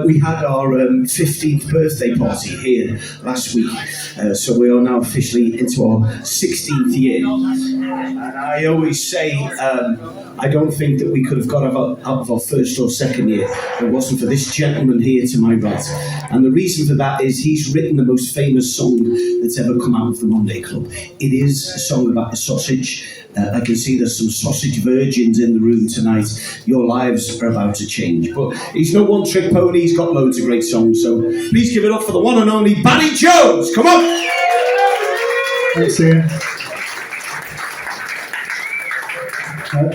We had our 15th birthday party here last week, so we are now officially into our 16th year. And I always say, I don't think that we could have got out of our first or second year if it wasn't for this gentleman here to my right. And the reason for that is he's written the most famous song that's ever come out of the Monday Club. It is a song about the sausage. I can see there's some sausage virgins in the room tonight. Your lives are about to change. But he's no one-trick pony. He's got loads of great songs. So please give it up for the one and only Barry Jones. Come on! Thanks, Ian.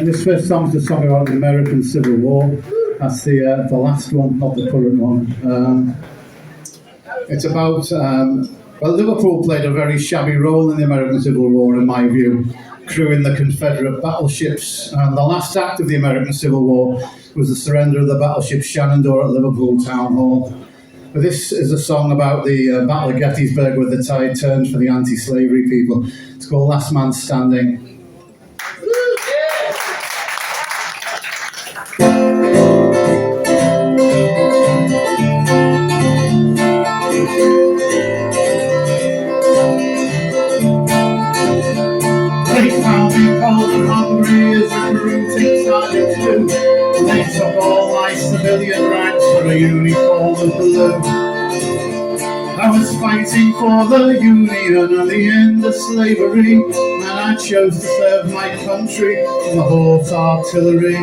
This first song is a song about the American Civil War. That's the last one, not the current one. It's about... well, Liverpool played a very shabby role in the American Civil War, in my view, crewing the Confederate battleships. And the last act of the American Civil War was the surrender of the battleship Shenandoah at Liverpool Town Hall. But this is a song about the Battle of Gettysburg, where the tide turned for the anti-slavery people. It's called Last Man Standing. They found me cold and hungry as recruiting sergeants do. They took all my civilian ranks for a uniform of blue. I was fighting for the Union and the end of slavery, and I chose to serve my country in the Horse Artillery.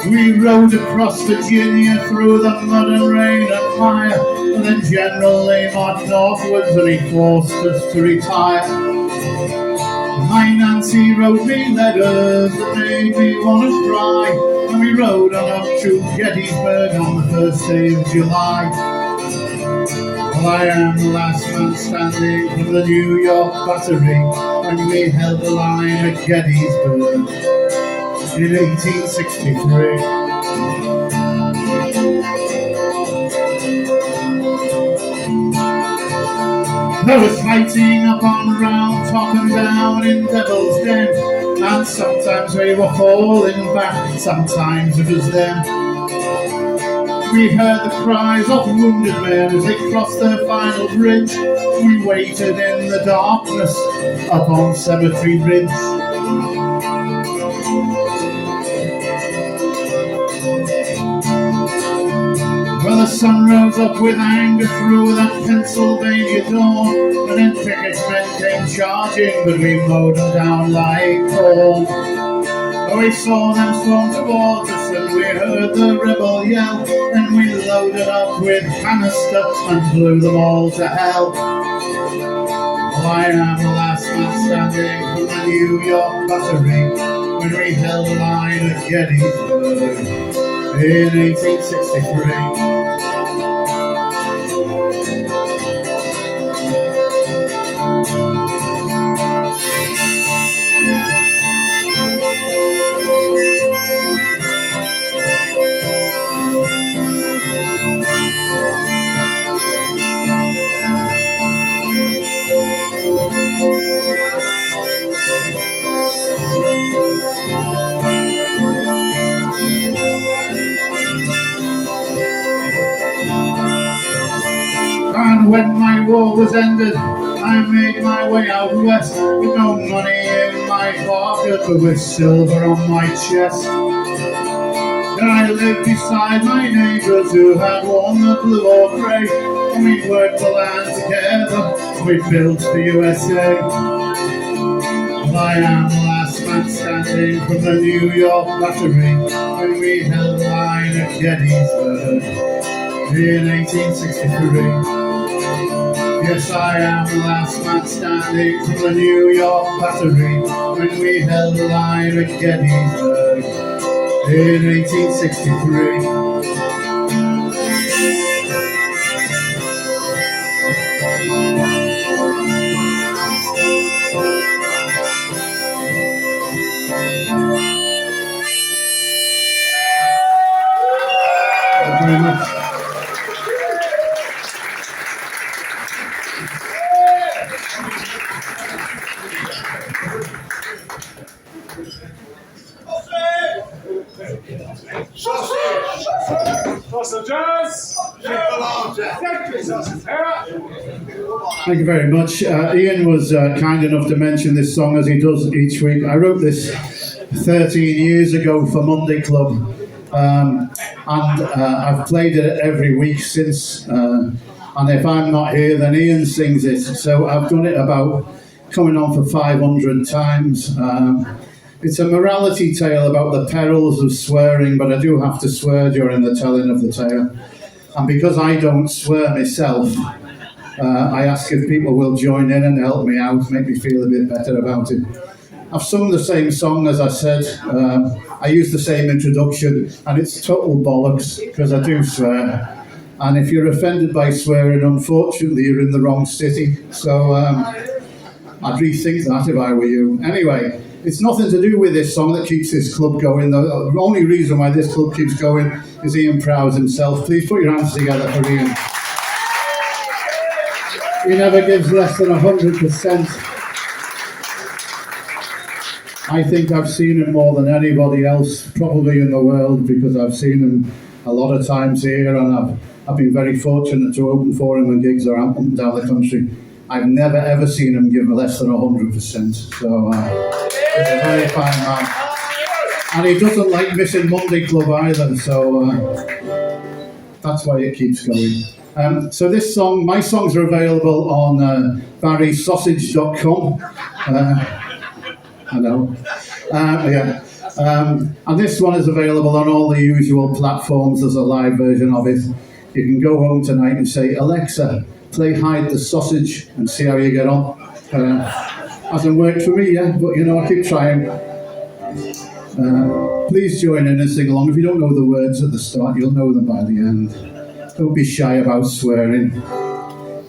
We rode across Virginia through the mud and rain and fire, and then General Lee marched northwards and he forced us to retire. My Nancy wrote me letters that made me want to cry, and we rode on up to Gettysburg on the first day of July. Well, I am the last man standing from the New York battery, and we held the line at Gettysburg in 1863. There was fighting up on Round Top and down in Devil's Den, and sometimes we were falling back, sometimes it was them. We heard the cries of wounded men as they crossed their final bridge. We waited in the darkness up on Cemetery Ridge. Well, the sun rose up with anger through that Pennsylvania dawn, and then Pickett's men came charging, but we mowed them down like corn. Oh, we saw them storm towards us, and we heard the rebel yell, and we loaded up with canister and blew them all to hell. Oh, I am the last man standing from the New York battery, when we held the line at Gettysburg in 1863. And when my war was ended, I made my way out west, with no money in my pocket, but with silver on my chest. And I lived beside my neighbours who had worn the blue or grey, and we worked the land together, and we built the USA. And I am the last man standing from the New York battery, when we held the line at Gettysburg in 1863. Yes, I am the last man standing from the New York battery, when we held the line at Gettysburg in 1863. Thank you very much. Thank you very much. Ian was kind enough to mention this song as he does each week. I wrote this 13 years ago for Monday Club, and I've played it every week since. And if I'm not here, then Ian sings it. So I've done it about coming on for 500 times. It's a morality tale about the perils of swearing, but I do have to swear during the telling of the tale. And because I don't swear myself, I ask if people will join in and help me out, make me feel a bit better about it. I've sung the same song, as I said. I use the same introduction, and it's total bollocks, because I do swear. And if you're offended by swearing, unfortunately, you're in the wrong city. So I'd rethink that if I were you. Anyway, it's nothing to do with this song that keeps this club going. The only reason why this club keeps going is Ian Prowse himself. Please put your hands together for Ian. He never gives less than 100%. I think I've seen him more than anybody else, probably in the world, because I've seen him a lot of times here, and I've been very fortunate to open for him when gigs are up and down the country. I've never ever seen him give less than 100%. So he's a very fine man. And he doesn't like missing Monday Club either, so that's why it keeps going. So this song, my songs are available on barrysausage.com. I know. Yeah. And this one is available on all the usual platforms. There's a live version of it. You can go home tonight and say, Alexa, play Hide the Sausage, and see how you get on. Hasn't worked for me yet, but you know, I keep trying. Please join in and sing along. If you don't know the words at the start, you'll know them by the end. Don't be shy about swearing.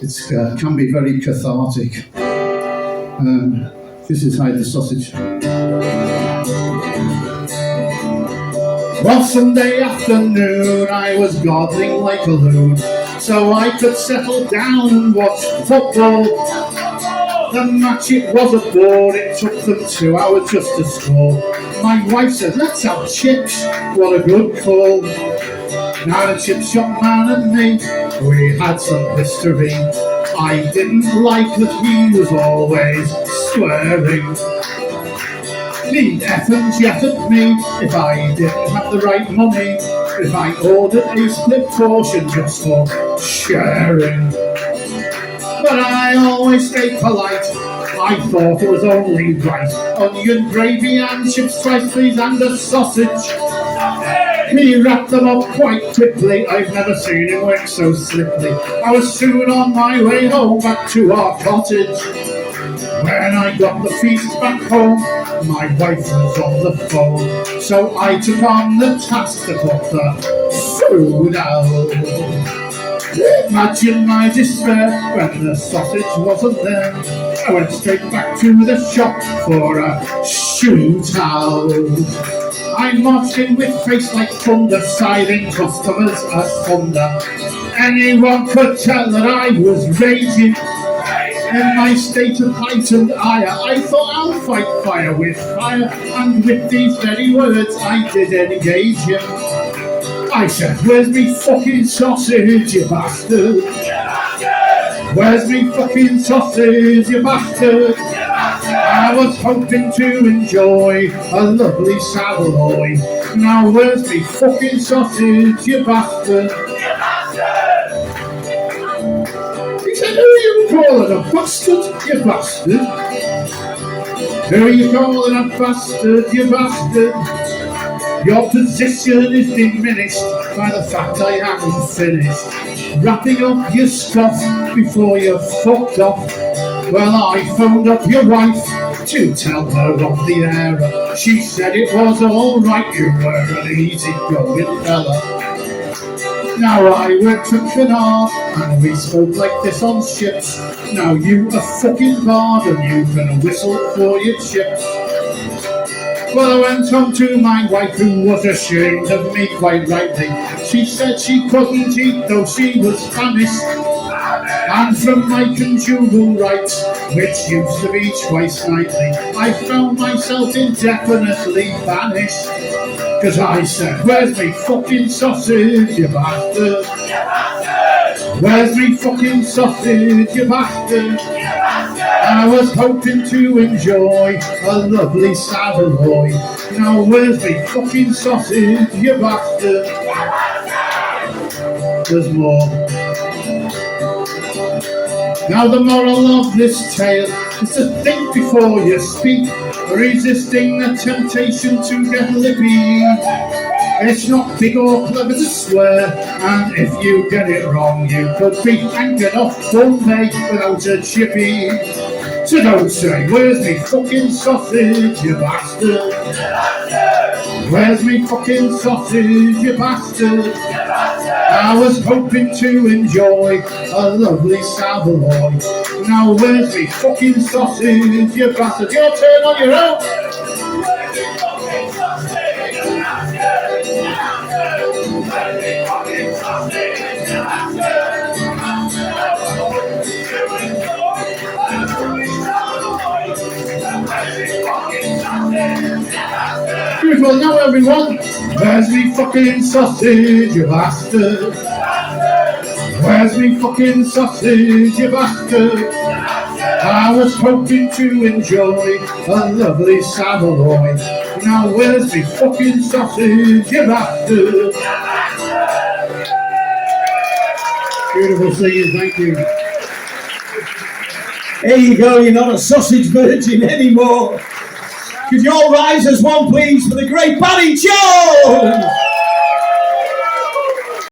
It can be very cathartic. This is Hide the Sausage. Well, Sunday afternoon I was gobbling like a loon, so I could settle down and watch football. The match, it was a bore, it took them 2 hours just to score. My wife said, let's have chips, what a good call. Now the chip shop man and me, we had some history. I didn't like that he was always swearing. He'd F and jet at me if I didn't have the right money, if I ordered a split portion just for sharing. But I always stayed polite, I thought it was only right. Onion gravy and chips twice please, and a sausage. He wrapped them up quite quickly, I've never seen him work so slickly. I was soon on my way home back to our cottage. When I got the feast back home, my wife was on the phone, so I took on the task to put the food out. Imagine my despair when the sausage wasn't there. I went straight back to the shop for a shootout. I marched in with face like thunder, siding customers asunder. Anyone could tell that I was raging. In my state of heightened ire, I thought I'll fight fire with fire, and with these very words I did engage him. I said, where's me fucking sausage, you bastard? Where's me fucking sausage, you bastard? I was hoping to enjoy a lovely savoy. Now where's me fucking sausage, you bastard? He said, who are you calling a bastard, you bastard? Who are you calling a bastard, you bastard? Your position is diminished by the fact I haven't finished wrapping up your stuff before you're fucked off. Well, I phoned up your wife to tell her of the error. She said it was alright, you were an easy-going fella. Now I work for Canard, and we spoke like this on ships. Now you a fucking bard, and you can whistle for your chips. Well, I went home to my wife, who was ashamed of me quite rightly. She said she couldn't eat, though she was famished. And from my conjugal rights, which used to be twice nightly, I found myself indefinitely banished. Cause I said, where's me fucking sausage, you bastard? Where's me fucking sausage, you bastard? I was hoping to enjoy a lovely Savoy. Now where's me fucking sausage, you bastard? There's more. Now the moral of this tale is to think before you speak, resisting the temptation to get lippy. It's not big or clever to swear, and if you get it wrong, you could be hanging off one day without a chippy. So don't say, where's me fucking sausage, you bastard? Where's me fucking sausage, you bastard? I was hoping to enjoy a lovely Savoy. Now where's me fucking sausage, you bastard? Your turn on your own. Beautiful, now everyone. Where's me fucking sausage, you bastard? Where's me fucking sausage, you bastard? I was hoping to enjoy a lovely Savoy. Now where's me fucking sausage, you bastard? Beautiful singing, thank you. There you go, you're not a sausage virgin anymore. Could you all rise as one, please, for the great Barry Jones?